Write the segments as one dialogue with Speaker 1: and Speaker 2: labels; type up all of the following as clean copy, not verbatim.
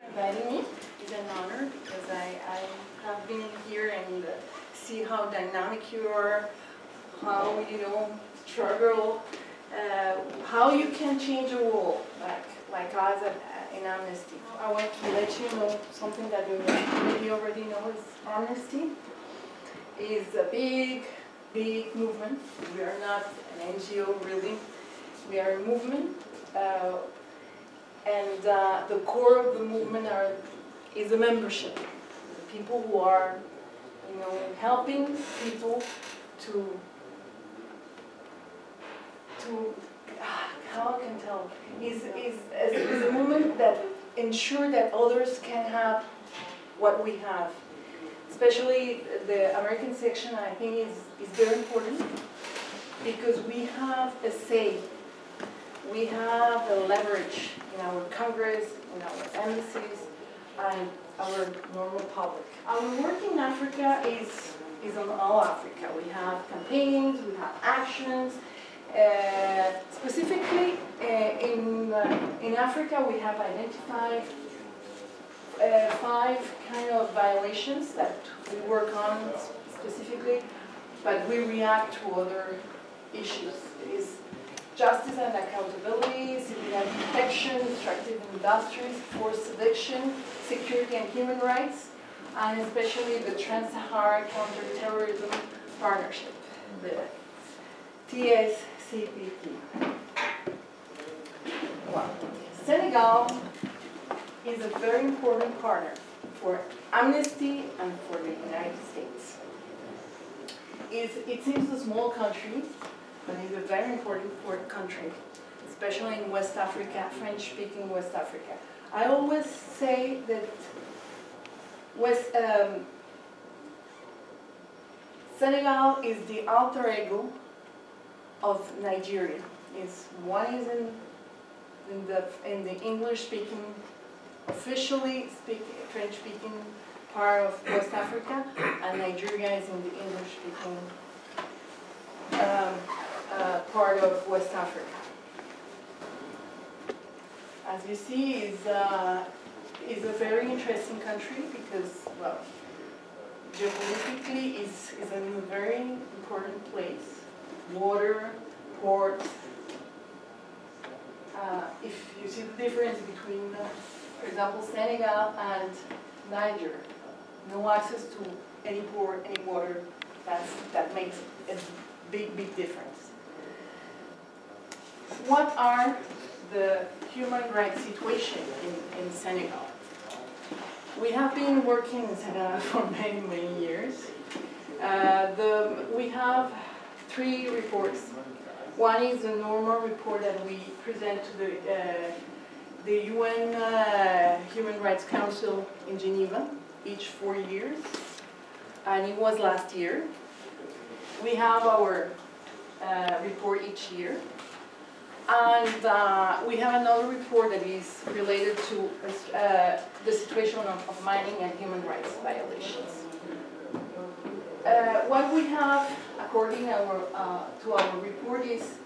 Speaker 1: Inviting me is an honor because I have been here and see how dynamic you are, how struggle, how you can change a world like us in Amnesty. I want to let you know something that you maybe already know is Amnesty is a big movement. We are not an NGO really. We are a movement. And the core of the movement is the membership. The people who are, helping people to how I can tell, is a movement that ensures that others can have what we have. Especially the American section, I think, is very important because we have a say. We have a leverage in our Congress, in our embassies, and our normal public. Our work in Africa is on all Africa. We have campaigns, we have actions. Specifically, in Africa, we have identified 5 kind of violations that we work on specifically, but we react to other issues. It is justice and accountability, civilian protection, extractive industries, forced eviction, security and human rights, and especially the Trans-Saharan Counter-Terrorism Partnership, the TSCPT. Well, Senegal is a very important partner for Amnesty and for the United States. It seems a small country, but it's a very important country, especially in West Africa, French-speaking West Africa. I always say that Senegal is the alter ego of Nigeria. One is in the English-speaking, officially French-speaking part of West Africa, and Nigeria is in the English-speaking part of West Africa. As you see, is a very interesting country because, well, geopolitically is in a very important place. Water, port. If you see the difference between, for example, Senegal and Niger, no access to any port, any water, that makes a big difference. What are the human rights situation in Senegal? We have been working in Senegal for many years. We have 3 reports. One is the normal report that we present to the UN Human Rights Council in Geneva each 4 years, and it was last year. We have our report each year, and we have another report that is related to the situation of mining and human rights violations. What we have, according to our report, is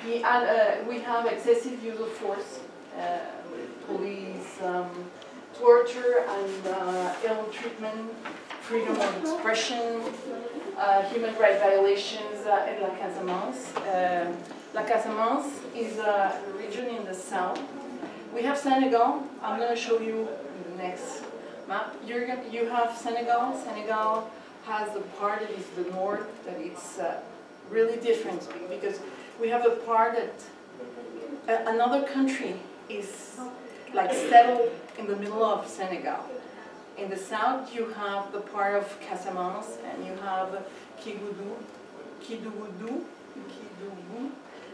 Speaker 1: we have excessive use of force, police, torture and ill treatment, freedom of expression, human rights violations in La Casamance. La Casamance is a region in the south. We have Senegal. I'm going to show you the next map. You have Senegal. Senegal has the part that is the north, that it's really different because we have a part that another country is like settled in the middle of Senegal. In the south, you have the part of Casamance, and you have Kédougou,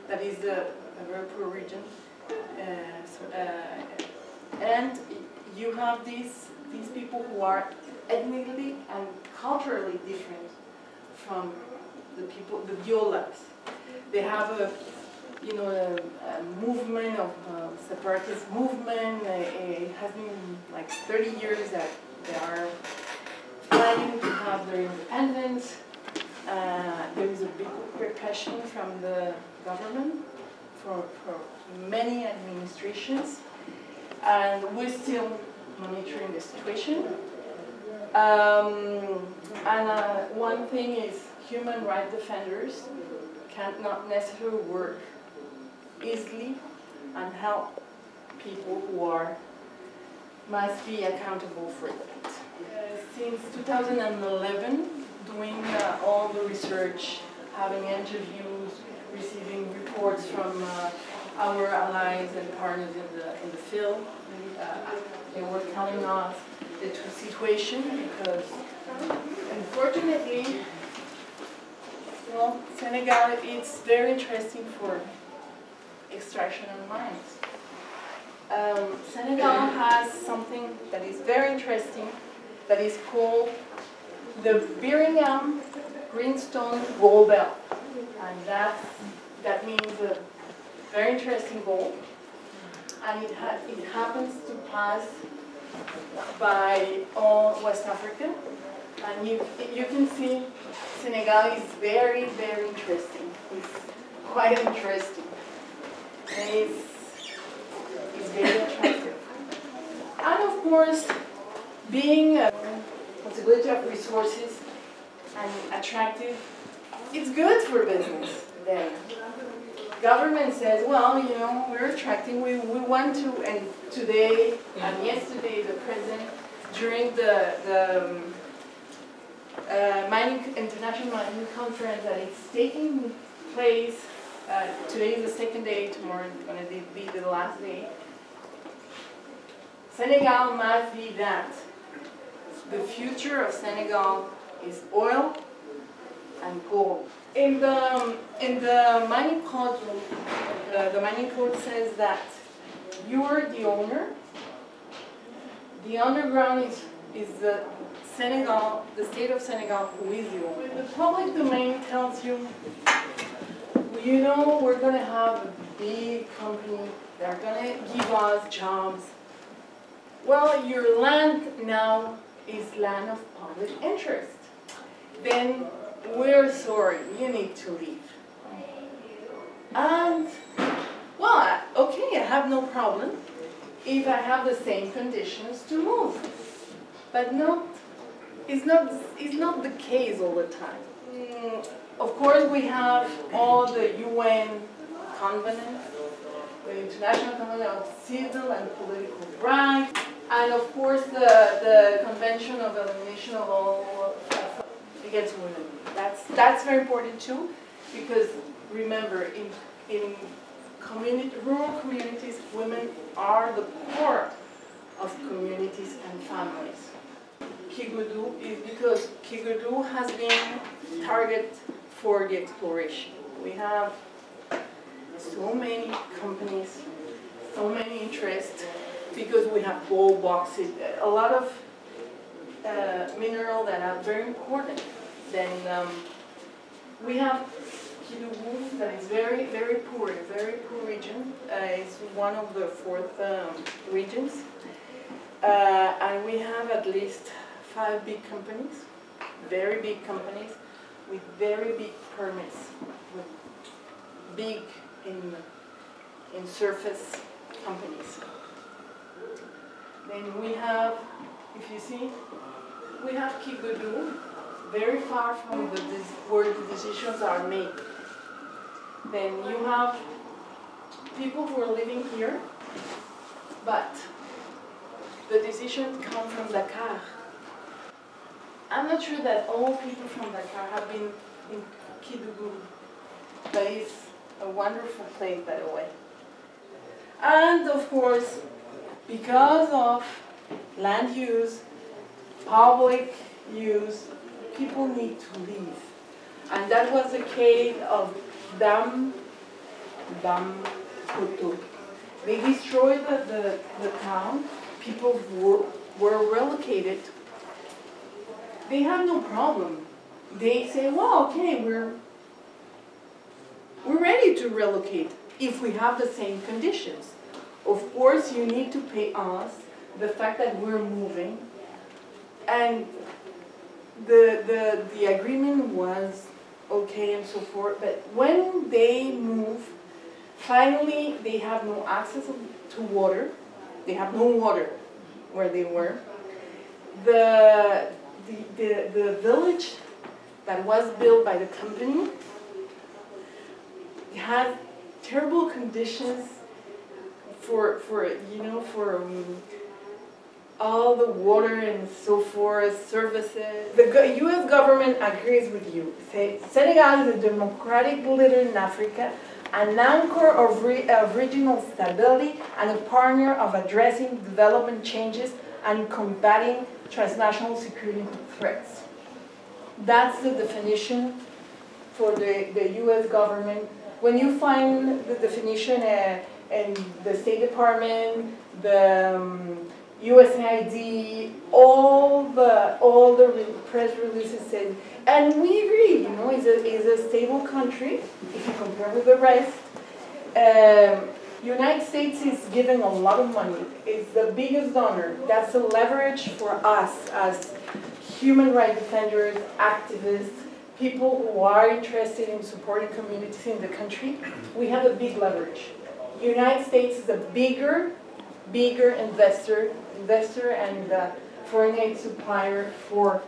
Speaker 1: that is a very poor region. And you have these people who are ethnically and culturally different from the people, the Diolas. They have a movement of separatist movement. It has been like 30 years that they are fighting to have their independence. There is a big repression from the government for many administrations, and we still monitoring the situation. One thing is human rights defenders cannot necessarily work easily and help people who must be accountable for that. Since 2011, doing all the research, having interviews, receiving reports from our allies and partners in the field, they were telling us the true situation because, unfortunately, well, Senegal, it's very interesting for extraction of mines. Senegal has something that is very interesting that is called the Birimian Greenstone Gold Belt. And that means a very interesting gold. And it happens to pass by all West Africa. And you can see Senegal is very, very interesting. It's quite interesting. And it's very attractive. And of course, being a possibility of resources and attractive, it's good for business then. Government says, well, you know, we're attracting, we want to, and today and yesterday the president, during the International Mining Conference that is taking place, today is the second day, tomorrow is going to be the last day. Senegal must be that. The future of Senegal is oil and gold. In the mining code, the mining code says that you are the owner. The underground is the Senegal, the state of Senegal, who is the owner. The public domain tells you, you know, we're going to have a big company. They're going to give us jobs. Well, your land now is land of public interest. Then we're sorry, you need to leave. And, well, okay, I have no problem if I have the same conditions to move. But it's not the case all the time. Of course, we have all the UN covenants, the International Covenant of Civil and Political Rights, and of course the Convention of Elimination of all against women. That's very important too, because remember, in rural communities, women are the core of communities and families. Kédougou is because Kédougou has been target for the exploration. We have so many companies, so many interests, because we have gold, bauxite, a lot of minerals that are very important. Then we have Kédougou that is very, very poor, a very poor region. It's one of the 4th regions. And we have at least 5 big companies, very big companies, with very big permits, with big in surface companies. Then we have, if you see, we have Kédougou, very far from where the decisions are made. Then you have people who are living here, but the decisions come from Dakar. I'm not sure that all people from Dakar have been in Kédougou, but it's a wonderful place, by the way. And of course, because of land use, public use, people need to leave. And that was the case of Dam Koto. They destroyed the town. People were relocated. They have no problem. They say, well, okay, we're ready to relocate if we have the same conditions. Of course, you need to pay us the fact that we're moving. And the agreement was okay and so forth, but when they move, finally they have no access to water. They have no water. where they were. The village that was built by the company had terrible conditions for all the water and so forth, services. The U.S. government agrees with you. Senegal is a democratic leader in Africa, an anchor of regional stability, and a partner of addressing development changes and combating transnational security threats. That's the definition for the U.S. government. When you find the definition in the State Department, the USAID, all the press releases said, and we agree, it's a stable country if you compare with the rest. United States is giving a lot of money. It's the biggest donor. That's a leverage for us as human rights defenders, activists, people who are interested in supporting communities in the country. We have a big leverage. United States is a bigger investor and foreign aid supplier for